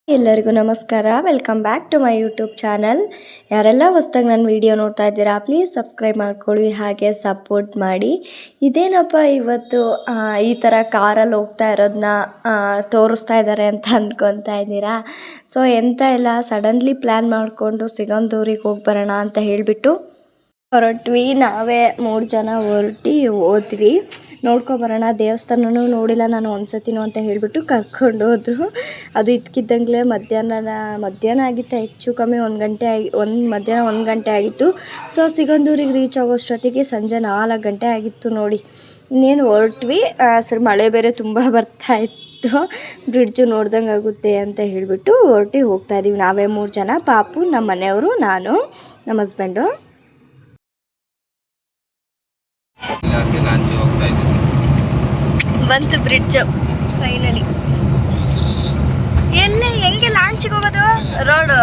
ಎಲ್ಲರಿಗೂ ನಮಸ್ಕಾರ. Welcome back to my YouTube channel. ಯಾರೆಲ್ಲ ಹೊಸ್ದಾಗಿ ನನ್ನ ವಿಡಿಯೋ ನೋಡ್ತಾ ಇದ್ದೀರಾ ಪ್ಲೀಸ್ ಸಬ್ಸ್ಕ್ರೈಬ್ ಮಾಡ್ಕೊಳ್ಳಿ, ಹಾಗೆ ಸಪೋರ್ಟ್ ಮಾಡಿ. ಇದೇನಪ್ಪ ಇವತ್ತು ಈ ಥರ ಕಾರಲ್ಲಿ ಹೋಗ್ತಾ ಇರೋದನ್ನ ತೋರಿಸ್ತಾ ಇದ್ದಾರೆ ಅಂತ ಅಂದ್ಕೊತಾ ಇದ್ದೀರಾ. ಸೊ ಎಂತ ಇಲ್ಲ, ಸಡನ್ಲಿ ಪ್ಲ್ಯಾನ್ ಮಾಡಿಕೊಂಡು ಸಿಗಂದೂರಿಗೆ ಹೋಗಿ ಬರೋಣ ಅಂತ ಹೇಳಿಬಿಟ್ಟು ಹೊರಟ್ವಿ. ನಾವೇ 3 ಜನ ಹೋದ್ವಿ. ನೋಡ್ಕೊಬರೋಣ, ದೇವಸ್ಥಾನನೂ ನೋಡಿಲ್ಲ ನಾನು ಒಂದ್ಸತಿನೂ ಅಂತ ಹೇಳಿಬಿಟ್ಟು ಕರ್ಕೊಂಡು ಹೋದ್ರು. ಅದು ಇದ್ಕಿದ್ದಂಗೆ ಮಧ್ಯಾಹ್ನ ಆಗಿತ್ತು, ಹೆಚ್ಚು ಕಮ್ಮಿ 1 ಗಂಟೆ ಮಧ್ಯಾಹ್ನ 1 ಗಂಟೆ ಆಗಿತ್ತು. ಸೊ ಸಿಗಂದೂರಿಗೆ ರೀಚ್ ಆಗೋಷ್ಟೊತ್ತಿಗೆ ಸಂಜೆ 4 ಗಂಟೆ ಆಗಿತ್ತು ನೋಡಿ. ಇನ್ನೇನು ಹೊರಟ್ವಿ. ಸರಿ, ಮಳೆ ಬೇರೆ ತುಂಬ ಬರ್ತಾ ಇತ್ತು. ಬ್ರಿಡ್ಜು ನೋಡ್ದಂಗೆ ಆಗುತ್ತೆ ಅಂತ ಹೇಳಿಬಿಟ್ಟು ಹೋಗ್ತಾ ಇದ್ದೀವಿ. ನಾವೇ 3 ಜನ, ಪಾಪು, ನಮ್ಮ ಮನೆಯವರು, ನಾನು, ನಮ್ಮ ಹಸ್ಬೆಂಡು. ಬಂತು ಬ್ರಿಡ್ಜ್ ಫೈನಲಿ. ಎಲ್ಲಿ ಹೆಂಗೆ ಲಾಂಚಿಗೆ ಹೋಗೋದು? ರೋಡು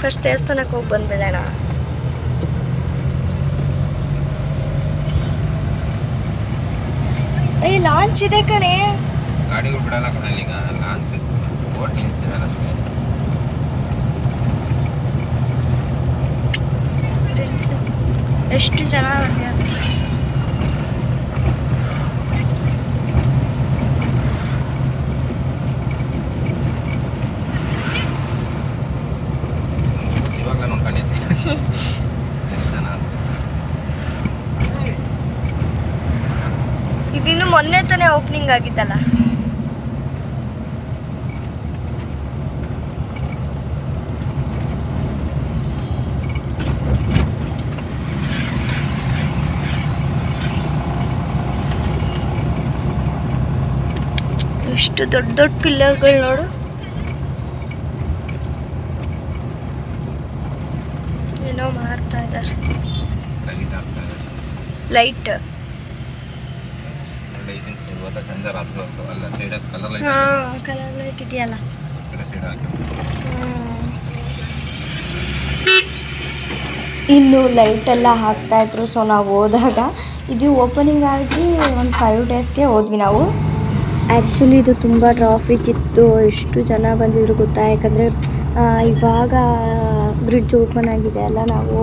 ಫಸ್ಟ್ ದೇವಸ್ಥಾನಕ್ಕೆ ಹೋಗಿ ಬಂದ್ಬಿಡೋಣ. ಲಾಂಚ್ ಇದೆ ಕಣೆ. ಗಾಡಿಗಳು ಬಿಡಲ್ಲ ಕಣಲ್ಲಿ, ಈಗ ಲಾಂಚ್ ಬೋಟ್ ನಿಲ್ಸಿದಾರೆ ಅಷ್ಟೇ. ಎಷ್ಟು ಜನ ಇವಾಗ ನಾನು ಕಂಡಿದ್ದೆ. ಇದಿನ್ನು ಮೊನ್ನೆ ತಾನೇ ಓಪನಿಂಗ್ ಆಗಿತ್ತಲ್ಲ. ಎಷ್ಟು ದೊಡ್ಡ ದೊಡ್ಡ ಪಿಲ್ಲರ್ಗಳು ನೋಡು. ಏನೋ ಮಾಡ್ತಾ ಇದ್ದಾರೆ. ಲೈಟ್ ಕಲರ್ ಲೈಟ್ ಇದೆಯಲ್ಲ. ಇನ್ನು ಲೈಟ್ ಎಲ್ಲ ಹಾಕ್ತಾ ಇದ್ರು. ಸೊ ನಾವು ಹೋದಾಗ ಇದು ಓಪನಿಂಗ್ ಆಗಿ ಒಂದು 5 ಡೇಸ್ಗೆ ಹೋದ್ವಿ ನಾವು. ಆ್ಯಕ್ಚುಲಿ ಇದು ತುಂಬ ಟ್ರಾಫಿಕ್ ಇತ್ತು. ಎಷ್ಟು ಜನ ಬಂದಿದ್ರು ಗೊತ್ತಾ, ಯಾಕಂದರೆ ಇವಾಗ ಬ್ರಿಡ್ಜ್ ಓಪನ್ ಆಗಿದೆ ಅಲ್ಲ. ನಾವು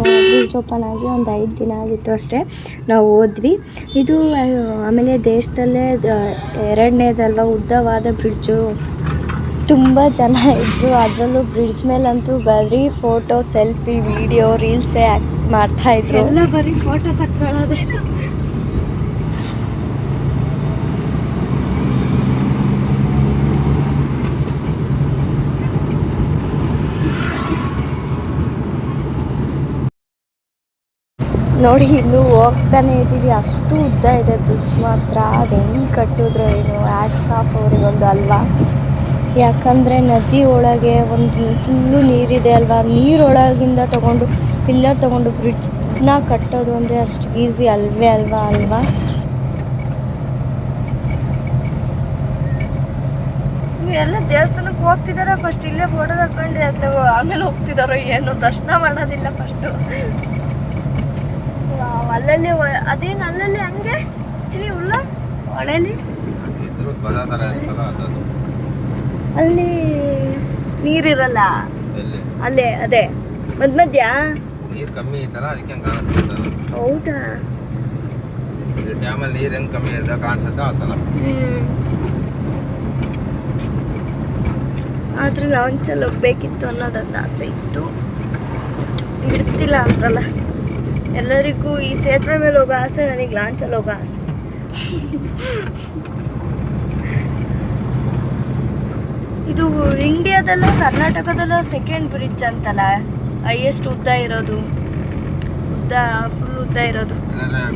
ಬ್ರಿಡ್ಜ್ ಓಪನ್ ಆಗಿ ಒಂದು 5 ದಿನ ಆಗಿತ್ತು ಅಷ್ಟೇ, ನಾವು ಹೋದ್ವಿ. ಇದು ಆಮೇಲೆ ದೇಶದಲ್ಲೇ 2ನೇದಲ್ವ ಉದ್ದವಾದ ಬ್ರಿಡ್ಜು. ತುಂಬ ಜನ ಇದ್ದರು. ಅದರಲ್ಲೂ ಬ್ರಿಡ್ಜ್ ಮೇಲಂತೂ ಬರೀ ಫೋಟೋ, ಸೆಲ್ಫಿ, ವಿಡಿಯೋ, ರೀಲ್ಸೇ ಮಾಡ್ತಾಯಿದ್ರು. ಎಲ್ಲ ಬರೀ ಫೋಟೋ ತಕ್ಕೊಳ್ಳೋದು. ನೋಡಿ, ಇನ್ನೂ ಹೋಗ್ತಾನೆ ಇದ್ದೀವಿ. ಅಷ್ಟು ಉದ್ದ ಇದೆ ಬ್ರಿಡ್ಜ್ ಮಾತ್ರ. ಅದು ಹೆಂಗೆ ಕಟ್ಟಿದ್ರು ಏನು, ಹ್ಯಾಟ್ಸ್ ಆಫ್ ಅವರಿಗೊಂದು ಅಲ್ವಾ. ಯಾಕಂದರೆ ನದಿ ಒಳಗೆ ಒಂದು ಫುಲ್ಲು ನೀರಿದೆ ಅಲ್ವಾ. ನೀರೊಳಗಿಂದ ತೊಗೊಂಡು ಪಿಲ್ಲರ್ ತೊಗೊಂಡು ಬ್ರಿಡ್ಜ್ನ ಕಟ್ಟೋದು ಅಂದರೆ ಅಷ್ಟು ಈಸಿ ಅಲ್ವಾ. ಎಲ್ಲ ದೇವಸ್ಥಾನಕ್ಕೆ ಹೋಗ್ತಿದ್ದಾರೆ. ಫಸ್ಟ್ ಇಲ್ಲೇ ಫೋಟೋ ತಗೊಂಡು ಅಥವಾ ಆಮೇಲೆ ಹೋಗ್ತಿದ್ದಾರೋ ಏನೋ. ದರ್ಶನ ಮಾಡೋದಿಲ್ಲ ಫಸ್ಟು. ಅಲ್ಲಲ್ಲಿ ಅದೇನು ಅಲ್ಲಲ್ಲಿ ಹಂಗೆ ಆಕ್ಚುಲಿ ಉಳ್ಳ ಹೊಳೆಲಿ ಅಲ್ಲಿ ನೀರಿರಲ್ಲ. ಅಲ್ಲೇ ಅದೇ ಮಧ್ಯ ನೀರು ಕಮ್ಮಿ ಐತಲ್ಲ, ಅದಕ್ಕೆ ಕಾಣಿಸ್ತದೆ. ಹೌದಾ? ಡ್ಯಾಮಲ್ಲಿ ನೀರು ಹೆಂಗೆ ಕಮ್ಮಿ ಇದೆ ಕಾಣಿಸುತ್ತೆ ಆ ಥರ. ಆದ್ರೆ ಲಾಂಚಲ್ಲಿ ಹೋಗ್ಬೇಕಿತ್ತು ಅನ್ನೋದೊಂದು ಆಸೆ ಇತ್ತು. ಇರ್ತಿಲ್ಲ ಅಂತಲ್ಲ. ಎಲ್ಲರಿಗೂ ಈ ಸೇತುವೆ ಮೇಲೆ ಹೋಗೋ ಆಸೆ, ನನಗೆ ಲಾಂಚಲ್ಲಿ ಹೋಗೋ ಆಸೆ. ಇದು ಇಂಡಿಯಾದಲ್ಲ ಕರ್ನಾಟಕದಲ್ಲ ಸೆಕೆಂಡ್ ಬ್ರಿಡ್ಜ್ ಅಂತಲ್ಲ, ಹೈಯೆಸ್ಟ್ ಉದ್ದ ಇರೋದು. ಫುಲ್ ಉದ್ದ ಇರೋದು.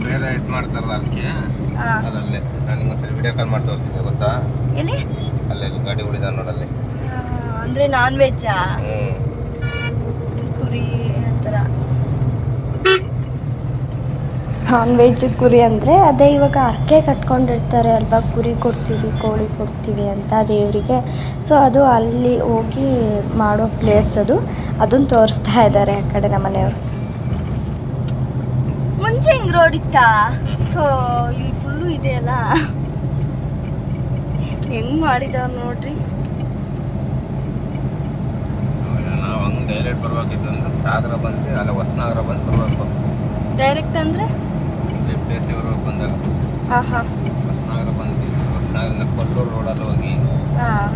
ಬೇರೆ ಇದು ಮಾಡ್ತಾರಲ್ಲ ಅದಕ್ಕೆ. ಅಲ್ಲೇ ನಾನು ಇನ್ನೊಂದ್ಸರಿ ವಿಡಿಯೋ ಕಾಲ್ ಮಾಡಿ ತೋರಿಸಿದ್ದೆ ಗೊತ್ತಾ. ಎಲ್ಲಿ? ಅಲ್ಲೇ ಗಾಡಿಗಳಿದಾವೆ ನೋಡಲ್ಲಿ. ಅಂದರೆ ನಾನ್ ವೆಜ್ಜಾ? ಕುರಿ ಆ ಥರ. ನಾನ್ ವೆಜ್ ಕುರಿ ಅಂದರೆ ಅದೇ ಇವಾಗ ಹರಕೆ ಕಟ್ಕೊಂಡಿರ್ತಾರೆ ಅಲ್ವಾ, ಕುರಿ ಕೊಡ್ತೀವಿ ಕೋಳಿ ಕೊಡ್ತೀವಿ ಅಂತ ದೇವರಿಗೆ. ಸೊ ಅದು ಅಲ್ಲಿ ಹೋಗಿ ಮಾಡೋ ಪ್ಲೇಸ್ ಅದು, ಅದನ್ನು ತೋರಿಸ್ತಾ ಇದ್ದಾರೆ ಆ ಕಡೆ ನಮ್ಮ ಮನೆಯವರು. ಮುಂಚೆ ಹಿಂಗೆ ರೋಡ್ ಇತ್ತಾ? ಸೊ ಇಲ್ಲಿ ಫುಲ್ಲು ಇದೆಯಲ್ಲ, ಹೆಂಗೆ ಮಾಡಿದವ್ರು ನೋಡ್ರಿ. ನಾವು ಹಂಗೆ ಡೈರೆಕ್ಟ್ ಬರ್ಬೇಕಿತ್ತಂದ್ರೆ ಸಾಗರ ಬಂದು ಅಲ್ಲ ಹೊಸನಗರ ಬಂದು ಬರಬೇಕು. ಡೈರೆಕ್ಟ್ ಅಂದರೆ ಪ್ಲೇಸಿಗೆ ಬರ್ಬೇಕು ಬಂದಾಗ ಹಾಂ ಹಾಂ ಹೊಸನಗರ ಬಂದು ಹೊಸನಗರದಿಂದ ಕೊಲ್ಲೂರು ರೋಡಲ್ಲಿ ಹೋಗಿ ಹಾಂ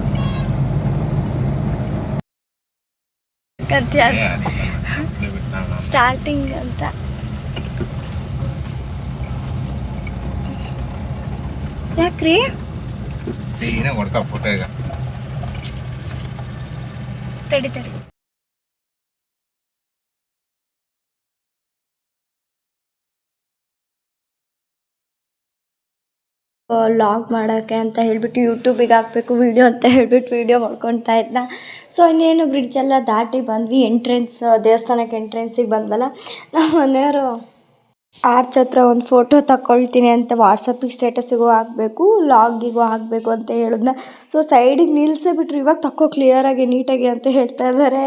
ಸ್ಟಾರ್ಟಿಂಗ್ ಅಂತ. ಯಾಕ್ರಿ ಏನೇ ಹೊಡ್ಕ ಫೋಟೋ ಈಗ ತಡಿ ಲಾಗ್ ಮಾಡೋಕ್ಕೆ ಅಂತ ಹೇಳ್ಬಿಟ್ಟು ಯೂಟ್ಯೂಬಿಗೆ ಹಾಕಬೇಕು ವೀಡಿಯೋ ಅಂತ ಹೇಳ್ಬಿಟ್ಟು ವೀಡಿಯೋ ಮಾಡ್ಕೊತಾ ಇದ್ದ. ಸೊ ಇನ್ನೇನು ಬ್ರಿಡ್ಜೆಲ್ಲ ದಾಟಿ ಬಂದ್ವಿ, ದೇವಸ್ಥಾನಕ್ಕೆ ಎಂಟ್ರೆನ್ಸಿಗೆ ಬಂದ್ವಲ್ಲ. ನಮ್ಮ ಮನೆಯವರು ಆರ್ಚ್ ಹತ್ರ ಒಂದು ಫೋಟೋ ತಗೊಳ್ತೀನಿ ಅಂತ ವಾಟ್ಸಪ್ಪಿಗೆ ಸ್ಟೇಟಸ್ಸಿಗೂ ಹಾಕಬೇಕು, ಲಾಗಿಗೂ ಹಾಕಬೇಕು ಅಂತ ಹೇಳಿದ್ನ. ಸೊ ಸೈಡಿಗೆ ನಿಲ್ಲಿಸೇ ಬಿಟ್ರು, ಇವಾಗ ತಕ್ಕೋ ಕ್ಲಿಯರಾಗಿ ನೀಟಾಗಿ ಅಂತ ಹೇಳ್ತಾ ಇದ್ದಾರೆ.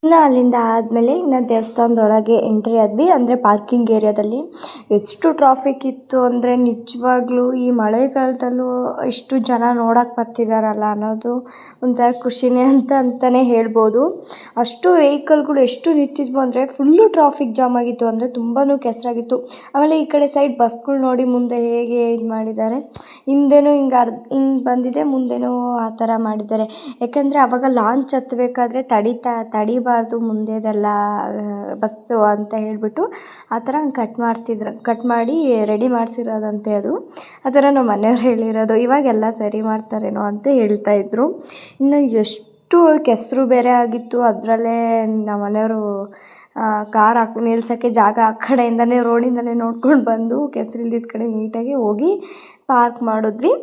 ಇನ್ನು ಅಲ್ಲಿಂದ ಆದಮೇಲೆ ಇನ್ನು ದೇವಸ್ಥಾನದೊಳಗೆ ಎಂಟ್ರಿ ಆದ್ವಿ. ಅಂದರೆ ಪಾರ್ಕಿಂಗ್ ಏರಿಯಾದಲ್ಲಿ ಎಷ್ಟು ಟ್ರಾಫಿಕ್ ಇತ್ತು ಅಂದರೆ ನಿಜವಾಗ್ಲೂ ಈ ಮಳೆಗಾಲದಲ್ಲೂ ಇಷ್ಟು ಜನ ನೋಡೋಕ್ಕೆ ಬರ್ತಿದ್ದಾರಲ್ಲ ಅನ್ನೋದು ಒಂಥರ ಖುಷಿನೇ ಅಂತಲೇ ಹೇಳ್ಬೋದು. ಅಷ್ಟು ವೆಹಿಕಲ್ಗಳು ಎಷ್ಟು ನಿಂತಿದ್ವು ಅಂದರೆ ಫುಲ್ಲು ಟ್ರಾಫಿಕ್ ಜಾಮ್ ಆಗಿತ್ತು, ಅಂದರೆ ತುಂಬಾ ಕೆಸರಾಗಿತ್ತು. ಆಮೇಲೆ ಈ ಕಡೆ ಸೈಡ್ ಬಸ್ಗಳು ನೋಡಿ ಮುಂದೆ ಹೇಗೆ ಇದು ಮಾಡಿದ್ದಾರೆ, ಹಿಂದೆನೂ ಹಿಂಗೆ ಬಂದಿದೆ, ಮುಂದೆನೂ ಆ ಥರ ಮಾಡಿದ್ದಾರೆ. ಯಾಕಂದರೆ ಆವಾಗ ಲಾಂಚ್ ಹತ್ತಬೇಕಾದ್ರೆ ತಡಿಬಾರ್ದು ಮುಂದೆದೆಲ್ಲ ಬಸ್ಸು ಅಂತ ಹೇಳಿಬಿಟ್ಟು ಆ ಥರ ಕಟ್ ಮಾಡಿ ರೆಡಿ ಮಾಡಿಸಿರೋದಂತೆ ಅದು. ಆ ಥರ ನಮ್ಮ ಮನೆಯವ್ರು ಹೇಳಿರೋದು. ಇವಾಗೆಲ್ಲ ಸರಿ ಮಾಡ್ತಾರೇನೋ ಅಂತ ಹೇಳ್ತಾಯಿದ್ರು. ಇನ್ನು ಎಷ್ಟು ಕೆಸರು ಬೇರೆ ಆಗಿತ್ತು, ಅದರಲ್ಲೇ ನಮ್ಮ ಮನೆಯವರು ಕಾರ್ ನಿಲ್ಸೋಕ್ಕೆ ಜಾಗ ಆ ಕಡೆಯಿಂದನೇ ರೋಡಿಂದನೇ ನೋಡ್ಕೊಂಡು ಬಂದು ಕೆಸರಿಲ್ದಿದ್ದ ಕಡೆ ನೀಟಾಗಿ ಹೋಗಿ ಪಾರ್ಕ್ ಮಾಡಿದ್ವಿ.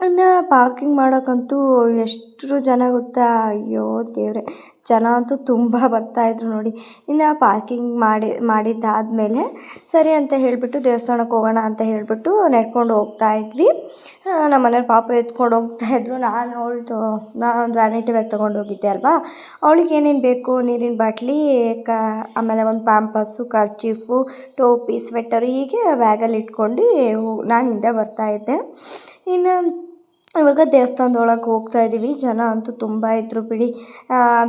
ಇನ್ನು ಪಾರ್ಕಿಂಗ್ ಮಾಡೋಕ್ಕಂತೂ ಎಷ್ಟು ಜನ ಗೊತ್ತಾ, ಅಯ್ಯೋ ದೇವರೇ, ಜನ ಅಂತೂ ತುಂಬ ಬರ್ತಾಯಿದ್ರು ನೋಡಿ. ಇನ್ನು ಪಾರ್ಕಿಂಗ್ ಮಾಡಿದ್ದಾದಮೇಲೆ ಸರಿ ಅಂತ ಹೇಳಿಬಿಟ್ಟು ದೇವಸ್ಥಾನಕ್ಕೆ ಹೋಗೋಣ ಅಂತ ಹೇಳಿಬಿಟ್ಟು ನಡ್ಕೊಂಡು ಹೋಗ್ತಾಯಿದ್ವಿ. ನಮ್ಮ ಮನೆಯವ್ರು ಪಾಪ ಎತ್ಕೊಂಡು ಹೋಗ್ತಾಯಿದ್ರು. ನಾನು ಒಂದು ವ್ಯಾನಿಟಿ ಬ್ಯಾಗ್ ತೊಗೊಂಡು ಹೋಗಿದ್ದೆ ಅಲ್ವಾ, ಅವಳಿಗೆ ಏನೇನು ಬೇಕು, ನೀರಿನ ಬಾಟ್ಲಿ, ಆಮೇಲೆ ಒಂದು ಪ್ಯಾಂಪಸ್ಸು, ಕರ್ಚೀಫು, ಟೋಪಿ, ಸ್ವೆಟರ್ ಹೀಗೆ ಬ್ಯಾಗಲ್ಲಿ ಇಟ್ಕೊಂಡು ನಾನು ಹಿಂದೆ ಬರ್ತಾಯಿದ್ದೆ. ಇನ್ನು ಇವಾಗ ದೇವಸ್ಥಾನದೊಳಗೆ ಹೋಗ್ತಾಯಿದ್ದೀವಿ. ಜನ ಅಂತೂ ತುಂಬ ಇದ್ದರು ಬಿಡಿ.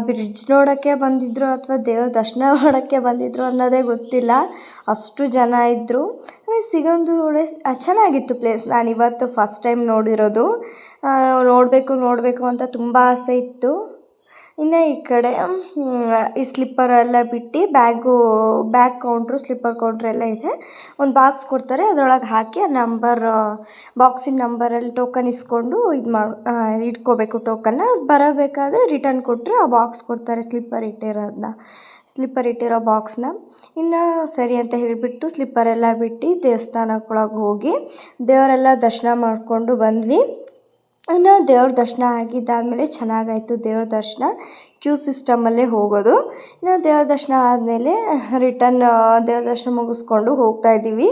ಬ್ರಿಡ್ಜ್ ನೋಡೋಕ್ಕೆ ಬಂದಿದ್ದರು ಅಥವಾ ದೇವ್ರ ದರ್ಶನ ಮಾಡೋಕ್ಕೆ ಬಂದಿದ್ದರು ಅನ್ನೋದೇ ಗೊತ್ತಿಲ್ಲ, ಅಷ್ಟು ಜನ ಇದ್ದರು. ಆಮೇಲೆ ಸಿಗಂದೂರು ಚೆನ್ನಾಗಿತ್ತು ಪ್ಲೇಸ್. ನಾನು ಇವತ್ತು ಫಸ್ಟ್ ಟೈಮ್ ನೋಡಿರೋದು. ನೋಡಬೇಕು ಅಂತ ತುಂಬ ಆಸೆ ಇತ್ತು. ಇನ್ನು ಈ ಕಡೆ ಈ ಸ್ಲಿಪ್ಪರ್ ಎಲ್ಲ ಬಿಟ್ಟು ಬ್ಯಾಗ್ ಕೌಂಟ್ರು, ಸ್ಲಿಪ್ಪರ್ ಕೌಂಟ್ರ್ ಎಲ್ಲ ಇದೆ. ಒಂದು ಬಾಕ್ಸ್ ಕೊಡ್ತಾರೆ, ಅದರೊಳಗೆ ಹಾಕಿ ಆ ಬಾಕ್ಸಿನ ನಂಬರಲ್ಲಿ ಟೋಕನ್ ಇಸ್ಕೊಂಡು ಇಟ್ಕೋಬೇಕು ಟೋಕನ್ನ. ಬರಬೇಕಾದ್ರೆ ರಿಟರ್ನ್ ಕೊಟ್ಟರೆ ಆ ಬಾಕ್ಸ್ ಕೊಡ್ತಾರೆ, ಸ್ಲಿಪ್ಪರ್ ಇಟ್ಟಿರೋ ಬಾಕ್ಸ್ನ. ಇನ್ನು ಸರಿ ಅಂತ ಹೇಳಿಬಿಟ್ಟು ಸ್ಲಿಪ್ಪರೆಲ್ಲ ಬಿಟ್ಟು ದೇವಸ್ಥಾನಕ್ಕೊಳಗೆ ಹೋಗಿ ದೇವರೆಲ್ಲ ದರ್ಶನ ಮಾಡಿಕೊಂಡು ಬಂದ್ವಿ. ಇನ್ನು ದೇವ್ರ ದರ್ಶನ ಆಗಿದ್ದಾದಮೇಲೆ ಚೆನ್ನಾಗಾಯಿತು ದೇವ್ರ ದರ್ಶನ. ಕ್ಯೂ ಸಿಸ್ಟಮಲ್ಲೇ ಹೋಗೋದು. ಇನ್ನು ದೇವ್ರ ದರ್ಶನ ಆದಮೇಲೆ ರಿಟರ್ನ್ ದೇವ್ರ ದರ್ಶನ ಮುಗಿಸ್ಕೊಂಡು ಹೋಗ್ತಾಯಿದ್ದೀವಿ.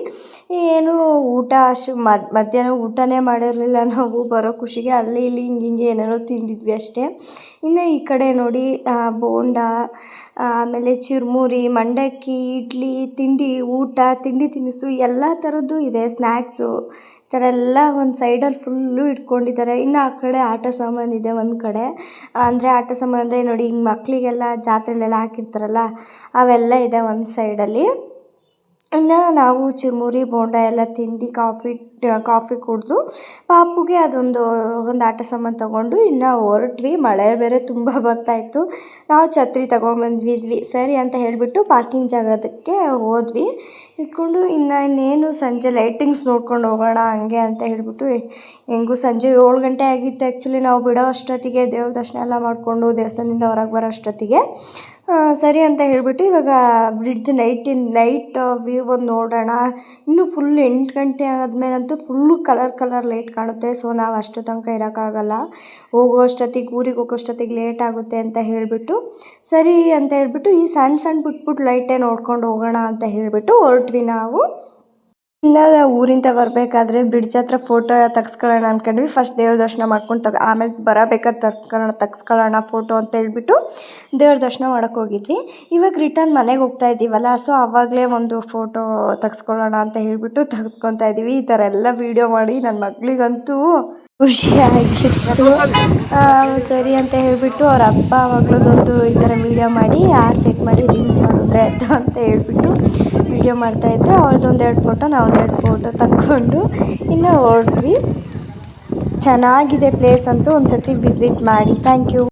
ಏನು ಮಧ್ಯಾಹ್ನ ಊಟನೇ ಮಾಡಿರಲಿಲ್ಲ ನಾವು. ಬರೋ ಖುಷಿಗೆ ಅಲ್ಲಿ ಇಲ್ಲಿ ಹಿಂಗೆ ಏನೇನೋ ತಿಂದಿದ್ವಿ ಅಷ್ಟೇ. ಇನ್ನು ಈ ಕಡೆ ನೋಡಿ ಬೋಂಡ, ಆಮೇಲೆ ಚುರುಮುರಿ, ಮಂಡಕ್ಕಿ, ಇಡ್ಲಿ, ತಿಂಡಿ ತಿನಿಸು ಎಲ್ಲ ಥರದ್ದು ಇದೆ. ಸ್ನ್ಯಾಕ್ಸು ಈ ಥರ ಎಲ್ಲ ಒಂದು ಸೈಡಲ್ಲಿ ಫುಲ್ಲು ಇಟ್ಕೊಂಡಿದ್ದಾರೆ. ಇನ್ನು ಆ ಕಡೆ ಆಟ ಸಾಮಾನು ಇದೆ ಒಂದು ಕಡೆ. ಅಂದರೆ ಆಟ ಸಾಮಾನು ಅಂದರೆ ನೋಡಿ, ಹಿಂಗೆ ಮಕ್ಕಳಿಗೆಲ್ಲ ಜಾತ್ರೆಲೆಲ್ಲ ಹಾಕಿರ್ತಾರಲ್ಲ ಅವೆಲ್ಲ ಇದೆ ಒಂದು ಸೈಡಲ್ಲಿ. ಇನ್ನು ನಾವು ಚುರುಮುರಿ, ಬೋಂಡ ಎಲ್ಲ ತಿಂದು ಕಾಫಿ ಕುಡಿದು ಪಾಪುಗೆ ಒಂದು ಆಟ ಸಾಮಾನು ತೊಗೊಂಡು ಇನ್ನು ಹೊರಟ್ವಿ. ಮಳೆ ಬೇರೆ ತುಂಬ ಬರ್ತಾಯಿತ್ತು. ನಾವು ಛತ್ರಿ ತೊಗೊಂಬಂದಿದ್ವಿ. ಸರಿ ಅಂತ ಹೇಳಿಬಿಟ್ಟು ಪಾರ್ಕಿಂಗ್ ಜಾಗಕ್ಕೆ ಹೋದ್ವಿ. ಇಟ್ಕೊಂಡು ಇನ್ನೇನು ಸಂಜೆ ಲೈಟಿಂಗ್ಸ್ ನೋಡ್ಕೊಂಡು ಹೋಗೋಣ ಹಂಗೆ ಅಂತ ಹೇಳಿಬಿಟ್ಟು, ಹೆಂಗೂ ಸಂಜೆ 7 ಗಂಟೆ ಆಗಿತ್ತು ಆ್ಯಕ್ಚುಲಿ. ನಾವು ಬಿಡೋ ಅಷ್ಟೊತ್ತಿಗೆ ದೇವ್ರ ದರ್ಶನ ಎಲ್ಲ ಮಾಡಿಕೊಂಡು ದೇವಸ್ಥಾನದಿಂದ ಹೊರಗೆ ಬರೋ ಅಷ್ಟೊತ್ತಿಗೆ ಸರಿ ಅಂತ ಹೇಳಿಬಿಟ್ಟು ಇವಾಗ ಬ್ರಿಡ್ಜ್ ನೈಟ್ ವ್ಯೂ ಒಂದು ನೋಡೋಣ. ಇನ್ನೂ ಫುಲ್ 8 ಗಂಟೆ ಆದಮೇಲಂತೂ ಫುಲ್ಲು ಕಲರ್ ಲೈಟ್ ಕಾಣುತ್ತೆ. ಸೊ ನಾವು ಅಷ್ಟು ತನಕ ಇರೋಕ್ಕಾಗಲ್ಲ, ಊರಿಗೆ ಹೋಗೋಷ್ಟೊತ್ತಿಗೆ ಲೇಟ್ ಆಗುತ್ತೆ ಅಂತ ಹೇಳಿಬಿಟ್ಟು ಸರಿ. ಅಂತ ಹೇಳಿಬಿಟ್ಟು ಈ ಸಣ್ಣ ಪುಟ್ಟ ಲೈಟೇ ನೋಡ್ಕೊಂಡು ಹೋಗೋಣ ಅಂತ ಹೇಳಿಬಿಟ್ಟು ಹೊರಟ್ವಿ ನಾವು. ಇನ್ನು ಊರಿಂದ ಬರಬೇಕಾದ್ರೆ ಬ್ರಿಡ್ಜ್ ಹತ್ರ ಫೋಟೋ ತೆಗ್ಸ್ಕೊಳ್ಳೋಣ ಅಂದ್ಕೊಂಡ್ವಿ. ಫಸ್ಟ್ ದೇವ್ರ ದರ್ಶನ ಮಾಡ್ಕೊಂಡು ಆಮೇಲೆ ಬರಬೇಕಾದ್ರೆ ತೆಗ್ಸ್ಕೊಳ್ಳೋಣ ಫೋಟೋ ಅಂತ ಹೇಳ್ಬಿಟ್ಟು ದೇವ್ರ ದರ್ಶನ ಮಾಡೋಕ್ಕೆ ಹೋಗಿದ್ವಿ. ಇವಾಗ ರಿಟರ್ನ್ ಮನೆಗೆ ಹೋಗ್ತಾ ಇದ್ದೀವಲ್ಲ, ಸೊ ಆವಾಗಲೇ ಒಂದು ಫೋಟೋ ತೆಗ್ಸ್ಕೊಳ್ಳೋಣ ಅಂತ ಹೇಳ್ಬಿಟ್ಟು ತೆಗ್ಸ್ಕೊತಾ ಇದ್ದೀವಿ. ಈ ಥರ ಎಲ್ಲ ವೀಡಿಯೋ ಮಾಡಿ ನನ್ನ ಮಗಳಿಗಂತೂ ಖುಷಿಯಾಗಿತ್ತು. ಸರಿ ಅಂತ ಹೇಳ್ಬಿಟ್ಟು ಅವ್ರ ಅಪ್ಪ ಆವಾಗಲದೊಂದು ಈ ಥರ ವೀಡಿಯೋ ಮಾಡಿ ಸೆಟ್ ಮಾಡಿ ರೀಲ್ಸ್ ಮಾಡಿದ್ರೆ ಆಯಿತು ಅಂತ ಹೇಳ್ಬಿಟ್ಟು ವೀಡಿಯೋ ಮಾಡ್ತಾಯಿದ್ರು. ಅವಳದೊಂದೆರಡು ಫೋಟೋ ನಾವೊಂದೆರಡು ಫೋಟೋ ತಕ್ಕೊಂಡು ಇನ್ನು ಹೊರಟ್ವಿ. ಚೆನ್ನಾಗಿದೆ ಪ್ಲೇಸ್ ಅಂತೂ, ಒಂದು ಸತಿ ವಿಸಿಟ್ ಮಾಡಿ. Thank you.